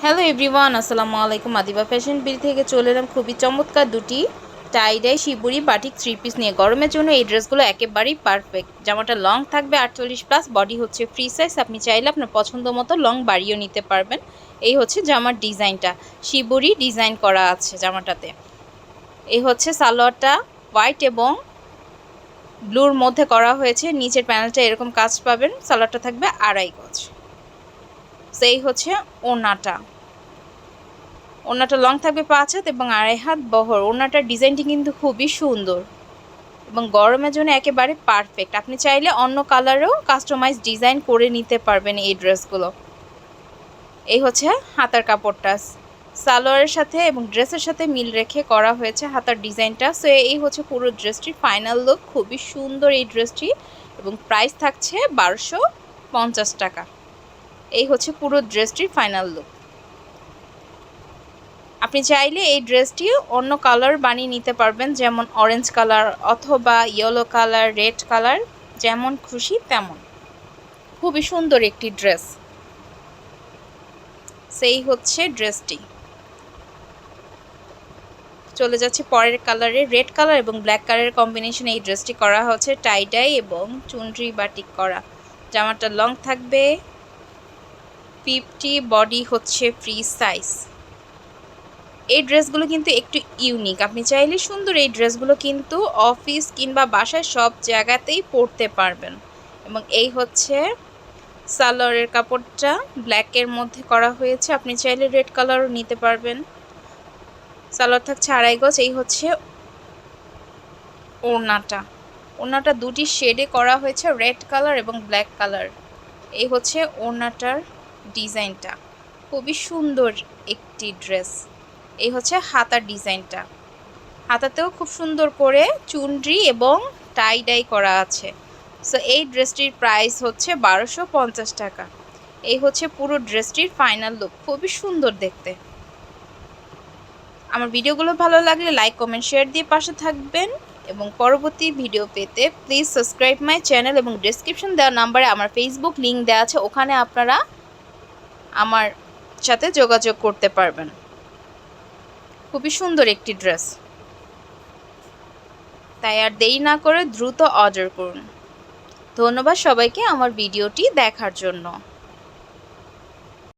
Hello everyone, আসসালামু আলাইকুম। Adiba fashion বিল থেকে চলে এলাম খুবই চমৎকার দুটি টাইডাই শিবুরি বাটিক 3 পিস নিয়ে। গরমের জন্য এই ড্রেসগুলো একেবারেই পারফেক্ট। জামাটা লং থাকবে 48+, বডি হচ্ছে ফ্রি সাইজ। আপনি চাইলে আপনার পছন্দ মতো লং বাড়িয়েও নিতে পারবেন। এই হচ্ছে জামার ডিজাইনটা, শিবুরি ডিজাইন করা আছে জামাটাতে। এই হচ্ছে সালোয়ারটা হোয়াইট এবং ব্লুর মধ্যে করা হয়েছে। নিচের প্যানেলটা এরকম কাজ পাবেন। সালোয়ারটা থাকবে 2.5 গজ। সেই হচ্ছে ওড়নাটা। ওড়নাটা লং থাকবে 5 হাত এবং 2.5 হাত বহর। ওড়নাটার ডিজাইনটি কিন্তু খুবই সুন্দর এবং গরমের জন্য একেবারে পারফেক্ট। আপনি চাইলে অন্য কালারেও কাস্টমাইজ ডিজাইন করে নিতে পারবেন এই ড্রেসগুলো। এই হচ্ছে হাতার কাপড়টা, সালোয়ারের সাথে এবং ড্রেসের সাথে মিল রেখে করা হয়েছে হাতার ডিজাইনটা। সো এই হচ্ছে পুরো ড্রেসটির ফাইনাল লুক। খুবই সুন্দর এই ড্রেসটি এবং প্রাইস থাকছে 1250 টাকা। এই হচ্ছে পুরো ড্রেসটির ফাইনাল লুক। আপনি চাইলে এই ড্রেসটি অন্য কালার বানিয়ে নিতে পারবেন, যেমন অরেঞ্জ কালার অথবা ইয়েলো কালার, রেড কালার, যেমন খুশি তেমন। খুবই সুন্দর একটি ড্রেস। সেই হচ্ছে ড্রেসটি। চলে যাচ্ছে পরের কালারে। রেড কালার এবং ব্ল্যাক কালারের কম্বিনেশনে এই ড্রেসটি করা হচ্ছে টাইডাই এবং চুনরি বাটিক করা। জামাটা লং থাকবে 50, বডি হচ্ছে ফ্রি সাইজ। এই ড্রেসগুলো কিন্তু একটু ইউনিক। আপনি চাইলে সুন্দর এই ড্রেসগুলো কিন্তু অফিস কিংবা বাসায় সব জায়গাতেই পরতে পারবেন। এবং এই হচ্ছে সালোয়ারের কাপড়টা ব্ল্যাকের মধ্যে করা হয়েছে। আপনি চাইলে রেড কালারও নিতে পারবেন। সালোয়ার থাকছে 2.5 গজ। এই হচ্ছে ওড়নাটা। ওড়নাটা দুটি শেডে করা হয়েছে, রেড কালার এবং ব্ল্যাক কালার। এই হচ্ছে ওড়নাটার ডিজাইনটা। খুবই সুন্দর একটি ড্রেস। এই হচ্ছে হাতার ডিজাইনটা। হাতাতেও খুব সুন্দর করে চুনরি এবং টাই ডাই করা আছে। সো এই ড্রেসটির প্রাইস হচ্ছে 1250 টাকা। এই হচ্ছে পুরো ড্রেসটির ফাইনাল লুক। খুবই সুন্দর দেখতে। আমার ভিডিওগুলো ভালো লাগলে লাইক, কমেন্ট, শেয়ার দিয়ে পাশে থাকবেন এবং পরবর্তী ভিডিও পেতে প্লিজ সাবস্ক্রাইব মাই চ্যানেল এবং ডেসক্রিপশন দেওয়া নাম্বারে আমার ফেসবুক লিঙ্ক দেওয়া আছে, ওখানে আপনারা আমার সাথে যোগাযোগ করতে পারবেন। খুবই সুন্দর একটি ড্রেস। তাই আর দেরি না করে দ্রুত অর্ডার করুন। ধন্যবাদ সবাইকে আমার ভিডিওটি দেখার জন্য।